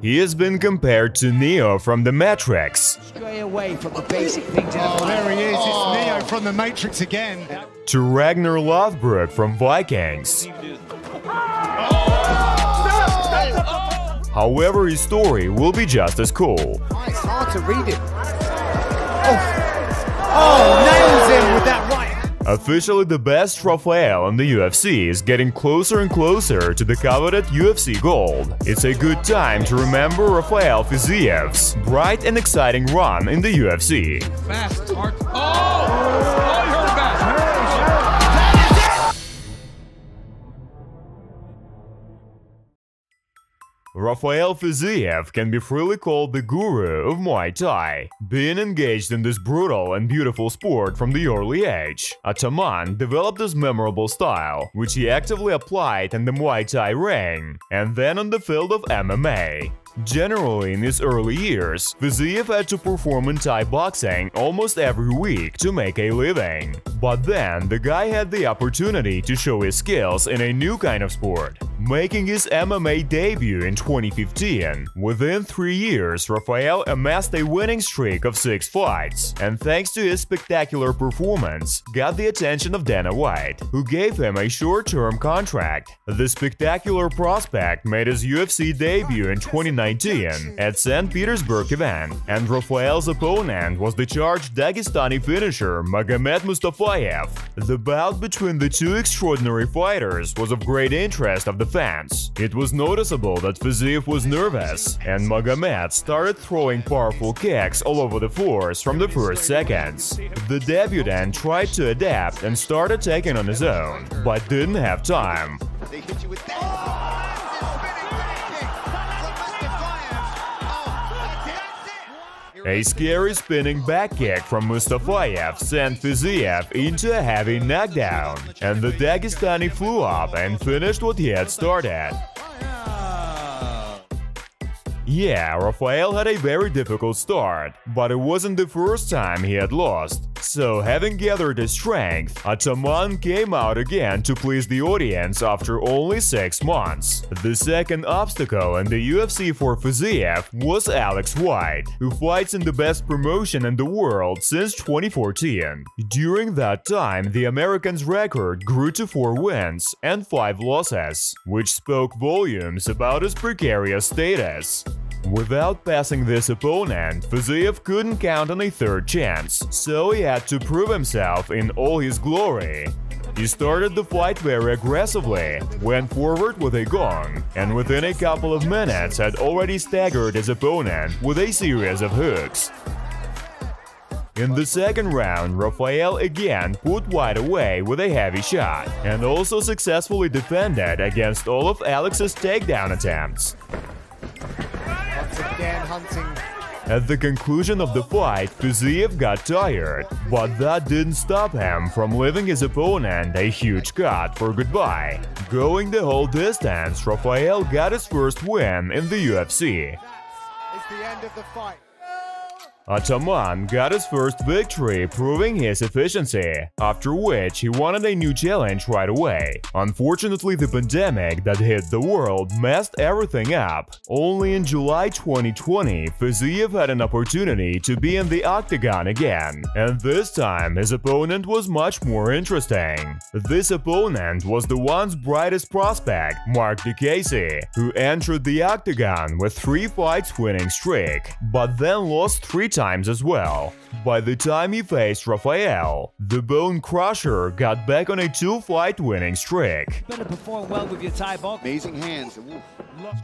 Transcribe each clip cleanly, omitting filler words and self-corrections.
He has been compared to Neo from The Matrix, Stray away from the basic things. Oh, there he is. It's Neo from The Matrix again. to Ragnar Lothbrok from Vikings. However, his story will be just as cool. It's hard to read it. Oh, nails him with that right. Officially the best Rafael in the UFC is getting closer and closer to the coveted UFC gold. It's a good time to remember Rafael Fiziev's bright and exciting run in the UFC. Fast, hard. Oh, you're fast. Rafael Fiziev can be freely called the guru of Muay Thai, being engaged in this brutal and beautiful sport from the early age. Ataman developed this memorable style, which he actively applied in the Muay Thai ring, and then on the field of MMA. Generally, in his early years, Fiziev had to perform in Thai boxing almost every week to make a living. But then, the guy had the opportunity to show his skills in a new kind of sport, making his MMA debut in 2015. Within 3 years, Rafael amassed a winning streak of 6 fights, and thanks to his spectacular performance, got the attention of Dana White, who gave him a short-term contract. The spectacular prospect made his UFC debut in 2019 at St. Petersburg event, and Rafael's opponent was the charged Dagestani finisher Magomed Mustafayev. The bout between the two extraordinary fighters was of great interest of the fans. It was noticeable that Fiziev was nervous, and Magomed started throwing powerful kicks all over the floors from the first seconds. The debutant tried to adapt and start attacking on his own, but didn't have time. They hit you with that. A scary spinning back kick from Mustafayev sent Fiziev into a heavy knockdown, and the Dagestani flew up and finished what he had started. Yeah, Rafael had a very difficult start, but it wasn't the first time he had lost. So, having gathered his strength, Ataman came out again to please the audience after only 6 months. The second obstacle in the UFC for Fiziev was Alex White, who fights in the best promotion in the world since 2014. During that time, the American's record grew to 4 wins and 5 losses, which spoke volumes about his precarious status. Without passing this opponent, Fiziev couldn't count on a third chance, so he had to prove himself in all his glory. He started the fight very aggressively, went forward with a gong, and within a couple of minutes had already staggered his opponent with a series of hooks. In the second round, Rafael again put White away with a heavy shot, and also successfully defended against all of Alex's takedown attempts. Again, hunting. At the conclusion of the fight, Fiziev got tired, but that didn't stop him from leaving his opponent a huge cut for goodbye. Going the whole distance, Rafael got his first win in the UFC. It's the end of the fight. Ataman got his first victory, proving his efficiency, after which he wanted a new challenge right away. Unfortunately, the pandemic that hit the world messed everything up. Only in July 2020, Fiziev had an opportunity to be in the octagon again, and this time his opponent was much more interesting. This opponent was the once brightest prospect, Mark Ducasey, who entered the octagon with 3 fights winning streak, but then lost 3 times as well. By the time he faced Rafael, the Bone Crusher got back on a 2-fight winning streak. Better perform well with your Thai box. Amazing hands.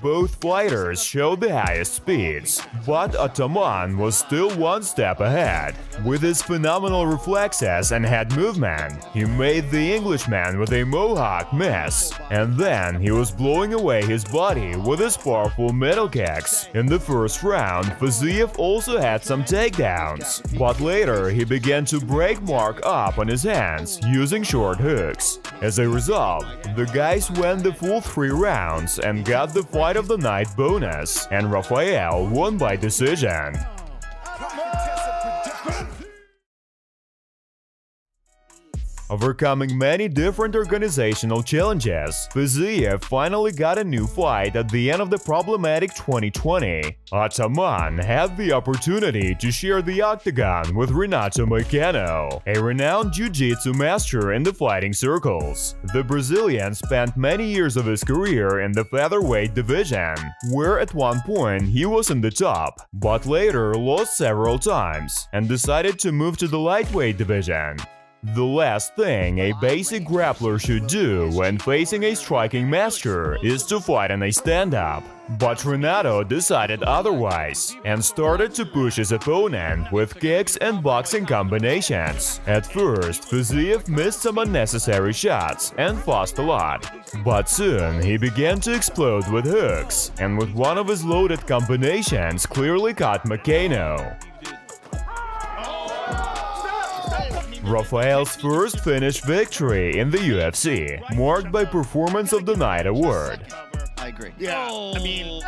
Both fighters showed the highest speeds, but Ataman was still one step ahead. With his phenomenal reflexes and head movement, he made the Englishman with a mohawk miss, and then he was blowing away his body with his powerful middle kicks. In the first round, Fiziev also had some takedowns, but later he began to break Mark up on his hands using short hooks. As a result, the guys went the full 3 rounds and got the fight of the night bonus, and Rafael won by decision. Overcoming many different organizational challenges, Fiziev finally got a new fight at the end of the problematic 2020. Ataman had the opportunity to share the octagon with Renato Moicano, a renowned jiu-jitsu master in the fighting circles. The Brazilian spent many years of his career in the featherweight division, where at one point he was in the top, but later lost several times and decided to move to the lightweight division. The last thing a basic grappler should do when facing a striking master is to fight in a stand-up. But Renato decided otherwise and started to push his opponent with kicks and boxing combinations. At first, Fiziev missed some unnecessary shots and fussed a lot. But soon he began to explode with hooks, and with one of his loaded combinations clearly caught Moicano. Rafael's first Finnish victory in the UFC, marked by Performance of the Night award. I agree. Yeah, I mean...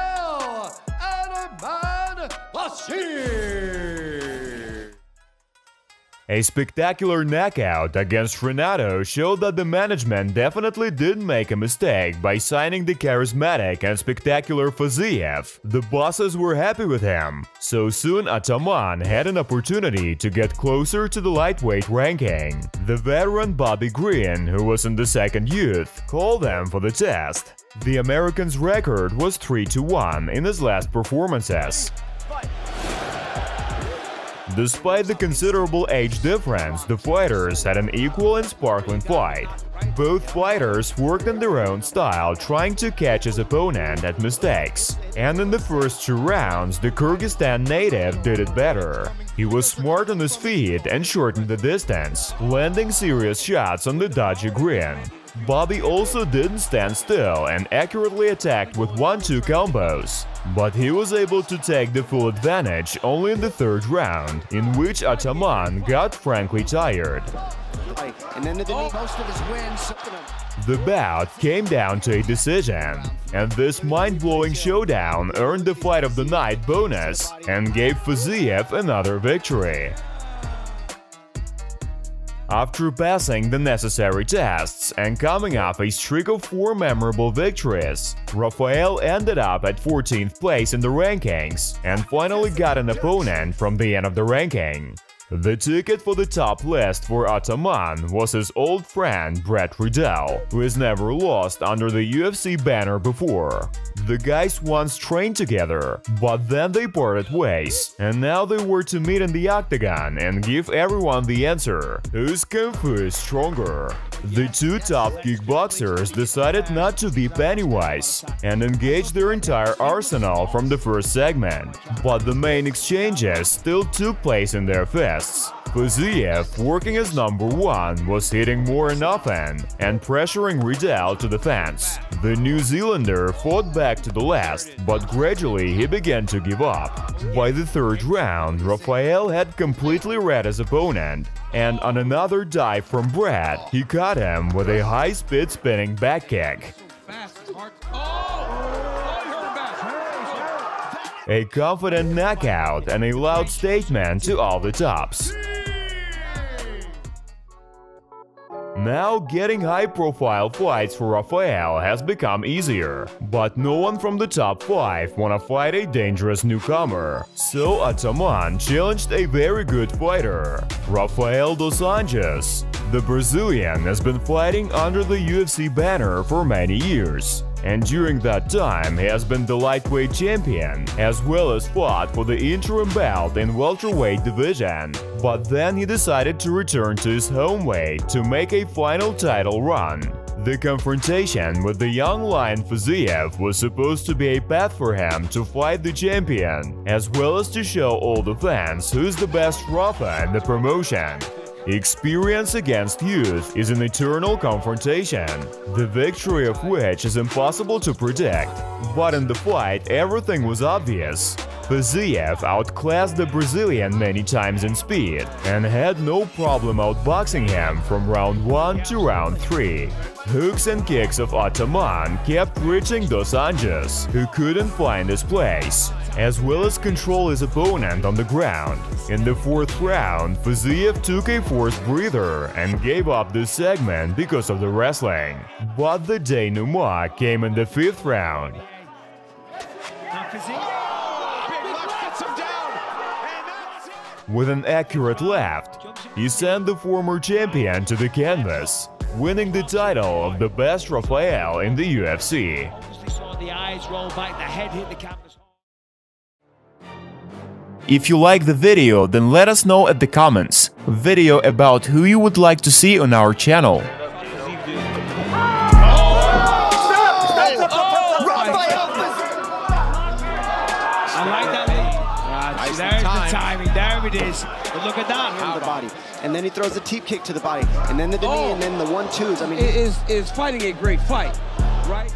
A spectacular knockout against Renato showed that the management definitely didn't make a mistake by signing the charismatic and spectacular Fiziev. The bosses were happy with him, so soon Ataman had an opportunity to get closer to the lightweight ranking. The veteran Bobby Green, who was in the second youth, called him for the test. The American's record was 3-1 in his last performances. Despite the considerable age difference, the fighters had an equal and sparkling fight. Both fighters worked in their own style, trying to catch his opponent at mistakes. And in the first 2 rounds, the Kyrgyzstan native did it better. He was smart on his feet and shortened the distance, landing serious shots on the dodgy Green. Bobby also didn't stand still and accurately attacked with 1-2 combos. But he was able to take the full advantage only in the 3rd round, in which Ataman got frankly tired. And then most of his wins. The bout came down to a decision, and this mind-blowing showdown earned the Fight of the Night bonus and gave Fiziev another victory. After passing the necessary tests and coming off a streak of 4 memorable victories, Rafael ended up at 14th place in the rankings and finally got an opponent from the end of the ranking. The ticket for the top list for Ataman was his old friend Brett Riddell, who has never lost under the UFC banner before. The guys once trained together, but then they parted ways, and now they were to meet in the octagon and give everyone the answer: whose kung fu is stronger? The 2 top kickboxers decided not to be pennywise and engaged their entire arsenal from the first segment, but the main exchanges still took place in their fists. Fiziev, working as number 1, was hitting more and often and pressuring Riddell to the fence. The New Zealander fought back to the last, but gradually he began to give up. By the 3rd round, Rafael had completely read his opponent, and on another dive from Brett, he caught him with a high-speed spinning back kick. A confident knockout and a loud statement to all the tops. Now, getting high-profile fights for Rafael has become easier, but no one from the top 5 wanna fight a dangerous newcomer. So Ataman challenged a very good fighter, Rafael dos Anjos. The Brazilian has been fighting under the UFC banner for many years, and during that time he has been the lightweight champion, as well as fought for the interim belt in welterweight division. But then he decided to return to his home weight to make a final title run. The confrontation with the young lion Fiziev was supposed to be a path for him to fight the champion, as well as to show all the fans who's the best Rafa in the promotion. Experience against youth is an eternal confrontation, the victory of which is impossible to predict. But in the fight, everything was obvious. Fiziev outclassed the Brazilian many times in speed and had no problem outboxing him from round 1 to round 3. Hooks and kicks of Ataman kept reaching dos Anjos, who couldn't find his place. as well as control his opponent on the ground. In the 4th round, Fiziev took a forced breather and gave up this segment because of the wrestling. But the denouement came in the 5th round. With an accurate left, he sent the former champion to the canvas, winning the title of the best Rafael in the UFC. If you like the video, then let us know at the comments. Video about who you would like to see on our channel. I like that. There's the timing. There it is. But look at that. The body. And then he throws the teep kick to the body. And then the knee, and then the 1-2s. I mean, it is fighting a great fight, right?